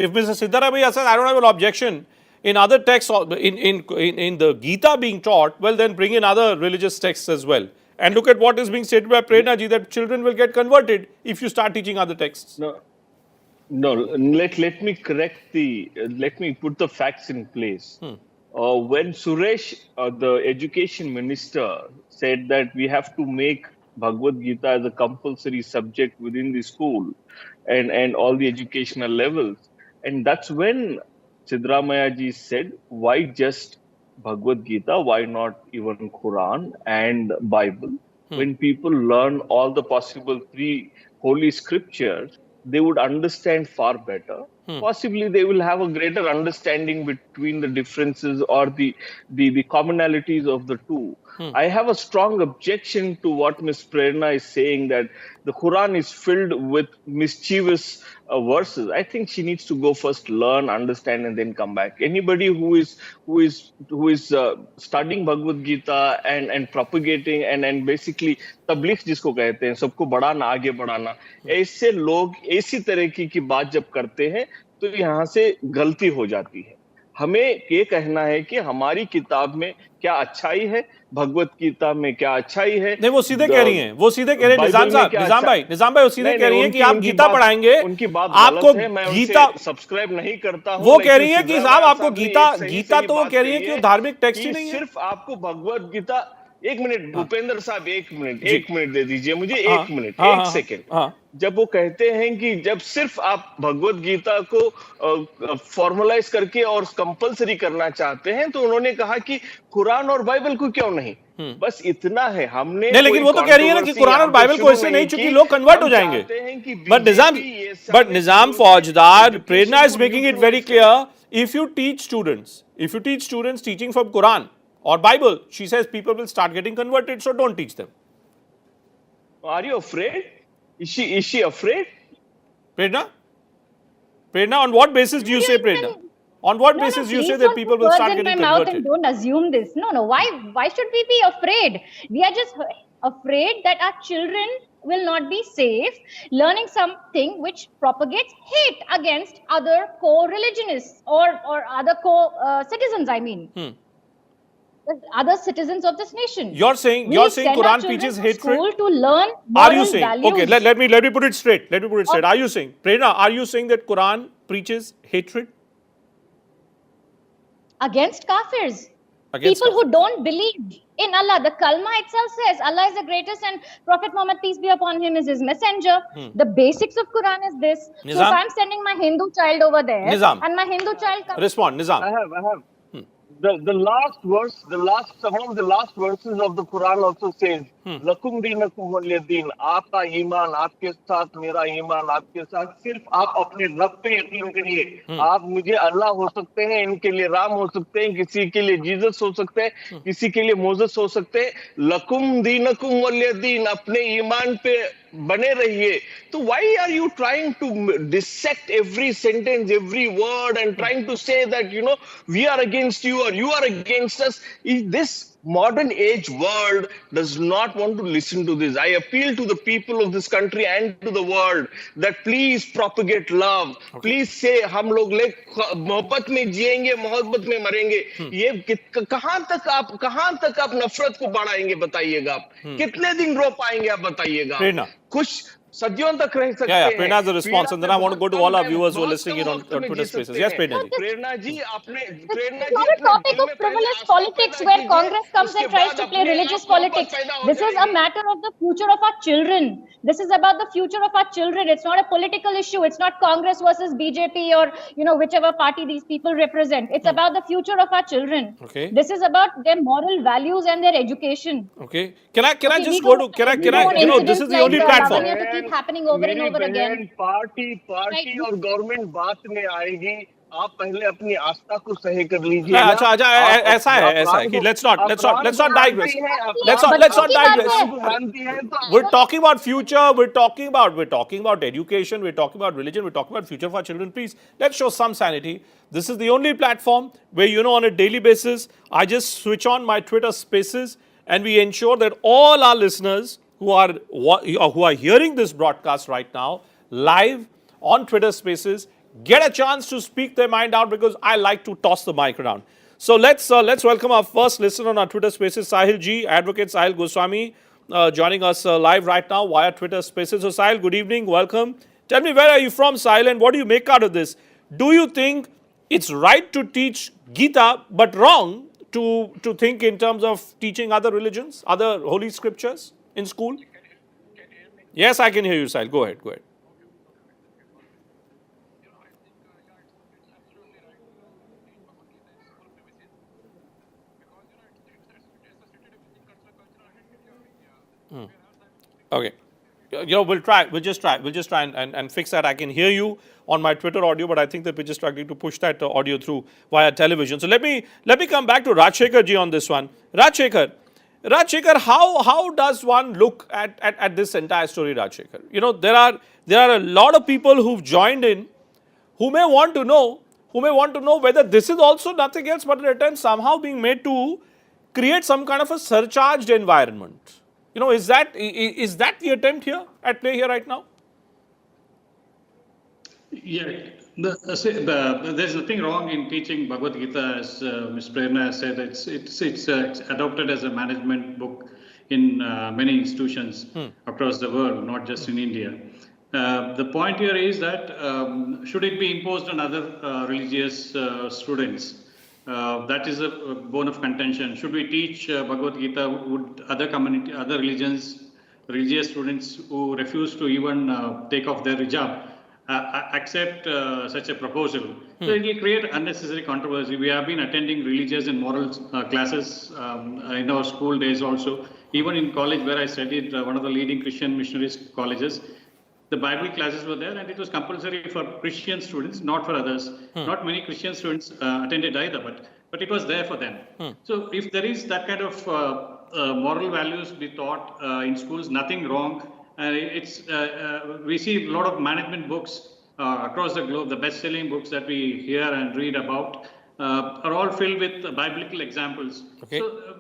If Mr. Siddharabhaiya says, I don't have an objection in other texts, in the Gita being taught, well, then bring in other religious texts as well. And look at what is being stated by Prerna ji, that children will get converted if you start teaching other texts. No, let me let me put the facts in place. When Suresh, the education minister, said that we have to make Bhagavad Gita as a compulsory subject within the school and all the educational levels, and that's when Siddaramaiah ji said, why just Bhagavad Gita? Why not even Quran and Bible? When people learn all the possible three holy scriptures, they would understand far better. Possibly they will have a greater understanding between the differences or the commonalities of the two. I have a strong objection to what Ms. Prerna is saying, that the Quran is filled with mischievous verses. I think she needs to go first, learn, understand, and then come back. Anybody who is studying Bhagavad Gita and propagating and basically तबलीग जिसको कहते हैं, सबको बढ़ाना, आगे बढ़ाना, ऐसे लोग ऐसी तरह की बात जब करते हैं तो यहाँ से गलती हो जाती है. हमें ये कहना है कि हमारी किताब में क्या अच्छाई है, भगवत गीता में क्या अच्छाई है. नहीं, वो सीधे कह रही हैं, निजाम भाई वो सीधे कह रही हैं कि आप गीता पढ़ाएंगे, उनकी बात आपको गीता सब्सक्राइब नहीं करता हूं. वो कह रही है कि साहब आपको गीता तो वो कह रही है कि वो धार्मिक टेक्स्ट ही नहीं है. सिर्फ आपको भगवत गीता, एक मिनट भूपेंद्र साहब, एक मिनट दे दीजिए मुझे, एक मिनट, एक सेकेंड. जब वो कहते हैं कि जब सिर्फ आप भगवत गीता को फॉर्मुलाइज करके और कंपलसरी करना चाहते हैं, तो उन्होंने कहा कि कुरान और बाइबल को क्यों नहीं. बस इतना है. हमने नहीं, लेकिन वो तो कह रही है ना कि कुरान और बाइबल को इससे नहीं, चूंकि लोग कन्वर्ट हो जाएंगे. But Nizam Faujdar, Prerna is making it very clear, if you teach students teaching from Quran or Bible, she says people will start getting converted, so don't teach them. Are you afraid? Is she afraid? Prerna, on what basis do you say, Prerna? On what basis you say that people will start getting converted? And don't assume this. No. Why should we be afraid? We are just afraid that our children will not be safe learning something which propagates hate against other co-religionists or other co-citizens, I mean. Other citizens of this nation. You're saying Quran preaches hatred? To learn are you saying values. Okay, let me put it straight. Are you saying, Prerna, are you saying that Quran preaches hatred against kafirs? People who don't believe in Allah. The kalma itself says Allah is the greatest and Prophet Muhammad, peace be upon him, is his messenger. The basics of Quran is this. Nizam? So if I'm sending my Hindu child over there, Nizam, and my Hindu child comes, respond, Nizam. I have. The last verse, some of the last verses of the Quran also says, "Lakum dinakum waliyadin." आपका ईमान आपके साथ, मेरा ईमान आपके साथ. सिर्फ आप अपने रब पे यकीन करिए. आप मुझे अल्लाह हो सकते हैं, इनके लिए राम हो सकते हैं, किसी के लिए जीसस हो सकते हैं, किसी के लिए मोसेस हो सकते हैं. लकुम दीनकुम वलियदीन, अपने ईमान पे बने रहिए. तो why are you trying to dissect every sentence, every word, and trying to say that we are against you or you are against us? This modern age world does not want to listen to this. I appeal to the people of this country and to the world that please propagate love. Please say हम लोग मोहब्बत में जिएंगे, मोहब्बत में मरेंगे. ये कहां तक आप नफरत को बढ़ाएंगे बताइएगा. आप कितने दिन रो पाएंगे आप बताइएगा. कुछ सदियों तक रह सकते हैं. Prerna's the response, and then I want to go to all our viewers who are listening in on Twitter Spaces. Yes, Prerna ji. Prerna ji, it's not a topic of frivolous politics where Congress comes and tries to play religious politics. This is a matter of the future of our children. This is about the future of our children. It's not a political issue. It's not Congress versus BJP or whichever party these people represent. It's about the future of our children. Okay. This is about their moral values and their education. Okay. Can I just go to this is the only platform. Keep happening over and over again. Party और government बात में आएगी. आप पहले अपनी आस्था को सही कर लीजिए. अच्छा, ऐसा है कि let's not digress. Let's not digress. We're talking about future. We're talking about education. We're talking about religion. We're talking about future of our children. Please, let's show some sanity. This is the only platform where on a daily basis I just switch on my Twitter Spaces and we ensure that all our listeners who are hearing this broadcast right now live on Twitter Spaces get a chance to speak their mind out, because I like to toss the mic around. So let's welcome our first listener on our Twitter Spaces, Sahil G, Advocate Sahil Goswami, joining us live right now via Twitter Spaces. So Sahil, good evening, welcome. Tell me, where are you from, Sahil, and what do you make out of this? Do you think it's right to teach Gita, but wrong to think in terms of teaching other religions, other holy scriptures in school? Yes, I can hear you, Sahil. Go ahead, go ahead. Okay. We'll try. We'll just try. We'll just try and fix that. I can hear you on my Twitter audio, but I think that we're just struggling to push that audio through via television. So let me come back to Rajshekhar ji on this one. Rajshekhar, how does one look at this entire story, Rajshekhar? There are a lot of people who've joined in who may want to know whether this is also nothing else but an attempt somehow being made to create some kind of a surcharged environment. Is that the attempt here at play here right now? Yeah, there's nothing wrong in teaching Bhagavad Gita, as Ms. Prerna has said. It's adopted as a management book in many institutions across the world, not just in India. The point here is that should it be imposed on other religious students? That is a bone of contention. Should we teach Bhagavad Gita? Would other religious students who refuse to even take off their hijab accept such a proposal? So it will create unnecessary controversy. We have been attending religious and moral classes in our school days also. Even in college where I studied, one of the leading Christian missionaries colleges, the Bible classes were there, and it was compulsory for Christian students, not for others. Not many Christian students attended either, but it was there for them. So if there is that kind of moral values be taught in schools, nothing wrong. We see a lot of management books across the globe. The best-selling books that we hear and read about are all filled with biblical examples. Okay. So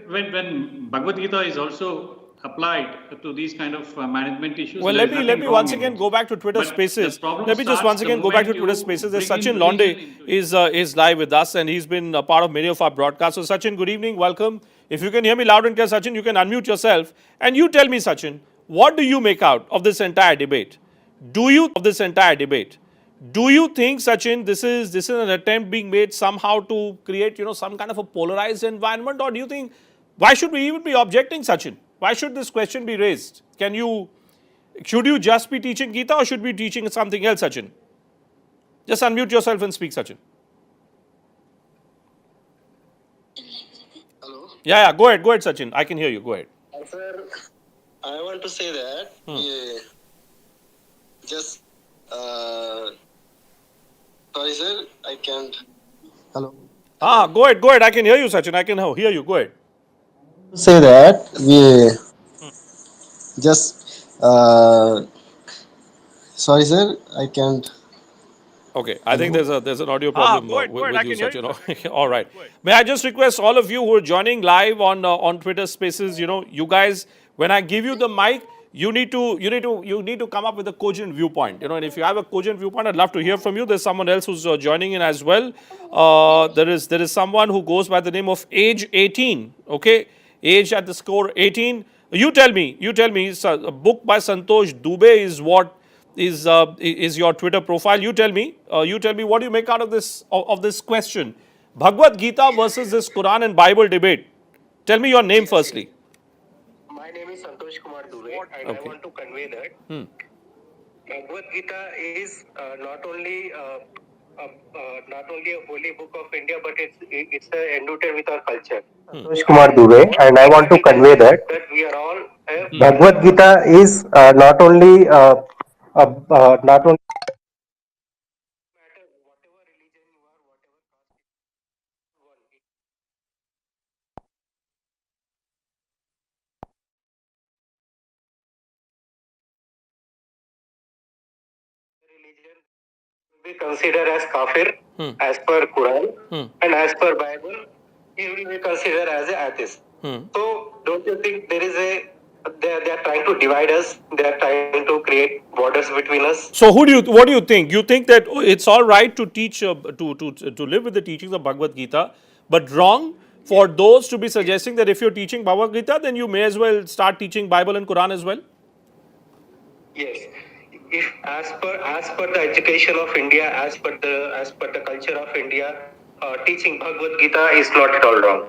when Bhagavad Gita is also applied to these kind of management issues. Well, let me once again go back to Twitter Spaces. Let me just once again go back to Twitter Spaces. There's Sachin Londe is live with us, and he's been a part of many of our broadcasts. So Sachin, good evening, welcome. If you can hear me loud and clear, Sachin, you can unmute yourself, and you tell me, Sachin, what do you make out of this entire debate? Do you think, Sachin, this is an attempt being made somehow to create, some kind of a polarized environment, or do you think, why should we even be objecting, Sachin? Why should this question be raised? Should you just be teaching Gita, or should we be teaching something else, Sachin? Just unmute yourself and speak, Sachin. Hello. Yeah, go ahead, Sachin. I can hear you. Go ahead. Sir, I want to say that just sorry, sir, I can't. Hello. Go ahead. I can hear you, Sachin. I can hear you. Go ahead. Say that we just sorry, sir, I can't. Okay, I think there's an audio problem with you, Sachin. All right. May I just request all of you who are joining live on Twitter Spaces, you guys, when I give you the mic, you need to come up with a cogent viewpoint. And if you have a cogent viewpoint, I'd love to hear from you. There's someone else who's joining in as well. There is someone who goes by the name of Age 18. Okay, Age at the score 18. You tell me. A book by Santosh Dubey is what is your Twitter profile. You tell me. What do you make out of this question? Bhagavad Gita versus this Quran and Bible debate. Tell me your name firstly. My name is Santosh Kumar Dubey, and I want to convey that Bhagavad Gita is not only a holy book of India, but it's enrooted with our culture. Nizam Kumar Dubey, and I want to convey that we are all Bhagavad Gita is not only not only matter whatever religion you are, whatever religion be considered as kafir as per Quran, and as per Bible he will be considered as an atheist. So don't you think there is a they are trying to divide us. They are trying to create borders between us. So what do you think? You think that it's all right to teach to live with the teachings of Bhagavad Gita, but wrong for those to be suggesting that if you're teaching Bhagavad Gita, then you may as well start teaching Bible and Quran as well? Yes. If as per the education of India, as per the culture of India, teaching Bhagavad Gita is not at all wrong.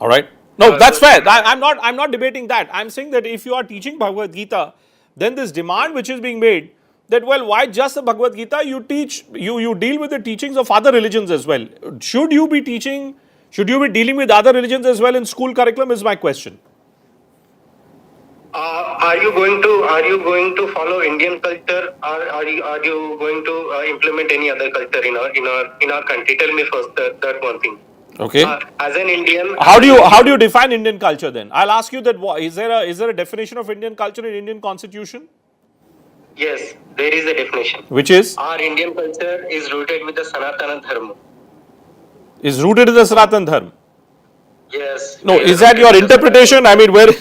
All right. No, that's fair. I'm not debating that. I'm saying that if you are teaching Bhagavad Gita, then this demand which is being made that, well, why just the Bhagavad Gita? You teach, you deal with the teachings of other religions as well. Should you be dealing with other religions as well in school curriculum is my question. Are you going to follow Indian culture, or are you going to implement any other culture in our country? Tell me first that one thing. Okay. As an Indian, How do you define Indian culture then? I'll ask you that. Is there a definition of Indian culture in Indian Constitution? Yes, there is a definition. Which is? Our Indian culture is rooted with the Sanatana Dharma. Is rooted in the Sanatana Dharma. Yes. No, is that your interpretation? I mean, where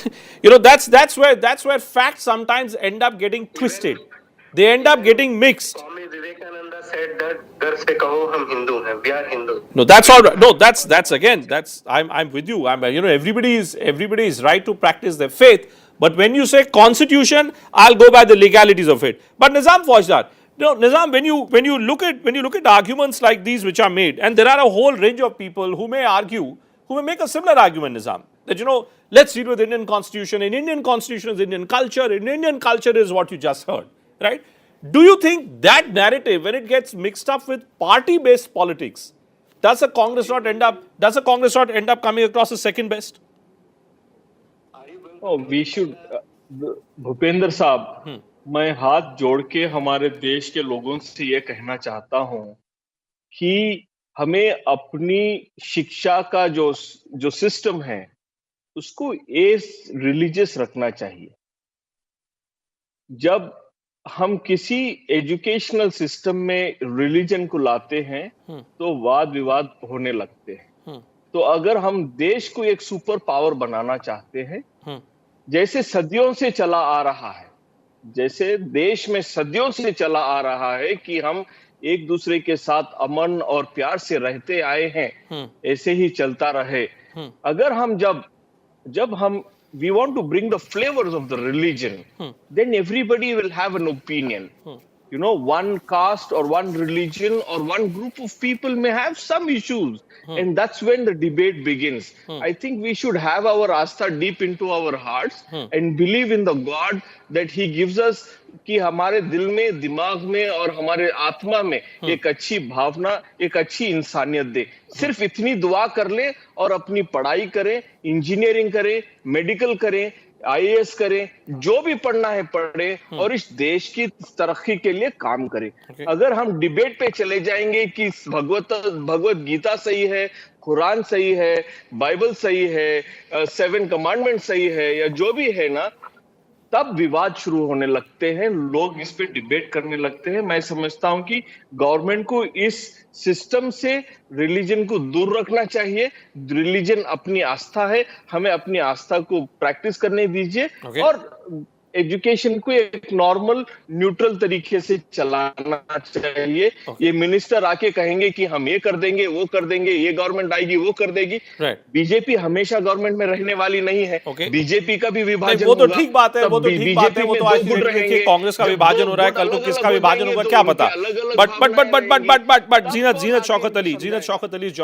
that's where facts sometimes end up getting twisted. They end up getting mixed. Swami Vivekananda said that "Gar se kaho hum Hindu hain, we are Hindu." No, that's all right. No, that's again. I'm with you. Everybody is right to practice their faith. But when you say constitution, I'll go by the legalities of it. But Nizam Foujdar, Nizam, when you look at arguments like these which are made, and there are a whole range of people who may make a similar argument, Nizam, that let's deal with Indian constitution. In Indian constitution is Indian culture. In Indian culture is what you just heard, right? Do you think that narrative, when it gets mixed up with party-based politics, does a Congress not end up coming across as second best? Oh, we should, Bhupendra साहब, मैं हाथ जोड़ के हमारे देश के लोगों से ये कहना चाहता हूं कि हमें अपनी शिक्षा का जो सिस्टम है उसको रिलीजियस रखना चाहिए. जब हम किसी एजुकेशनल सिस्टम में रिलीजन को लाते हैं तो वाद विवाद होने लगते हैं. तो अगर हम देश को एक सुपर पावर बनाना चाहते हैं, जैसे सदियों से चला आ रहा है, जैसे देश में सदियों से चला आ रहा है कि हम एक दूसरे के साथ अमन और प्यार से रहते आए हैं, ऐसे ही चलता रहे. अगर हम जब हम we want to bring the flavors of the religion, then everybody will have an opinion. One caste or one religion or one group of people may have some issues, and that's when the debate begins. I think we should have our astha deep into our hearts and believe in the God that He gives us, कि हमारे दिल में, दिमाग में और हमारे आत्मा में एक अच्छी भावना, एक अच्छी इंसानियत दे. सिर्फ इतनी दुआ कर ले और अपनी पढ़ाई करें, इंजीनियरिंग करें, मेडिकल करें, IAS करें, जो भी पढ़ना है पढ़े और इस देश की तरक्की के लिए काम करें. अगर हम डिबेट पे चले जाएंगे कि भगवत गीता सही है, कुरान सही है, बाइबल सही है, 7 कमांडमेंट सही है या जो भी है ना, तब विवाद शुरू होने लगते हैं, लोग इस पे डिबेट करने लगते हैं. मैं समझता हूं कि गवर्नमेंट को इस सिस्टम से रिलीजन को दूर रखना चाहिए. रिलीजन अपनी आस्था है, हमें अपनी आस्था को प्रैक्टिस करने दीजिए और एजुकेशन को एक नॉर्मल न्यूट्रल तरीके से चलाना चाहिए. ये मिनिस्टर आके कहेंगे कि हम ये कर देंगे, वो कर देंगे, ये गवर्नमेंट आएगी, वो कर देगी. बीजेपी हमेशा गवर्नमेंट में रहने वाली नहीं है. बीजेपी का भी विभाजन वो तो ठीक बात है, वो तो ठीक बात है. वो तो आज देखिए कांग्रेस का विभाजन हो रहा है, कल को किसका विभाजन होगा क्या पता. बट जीनत शौकत अली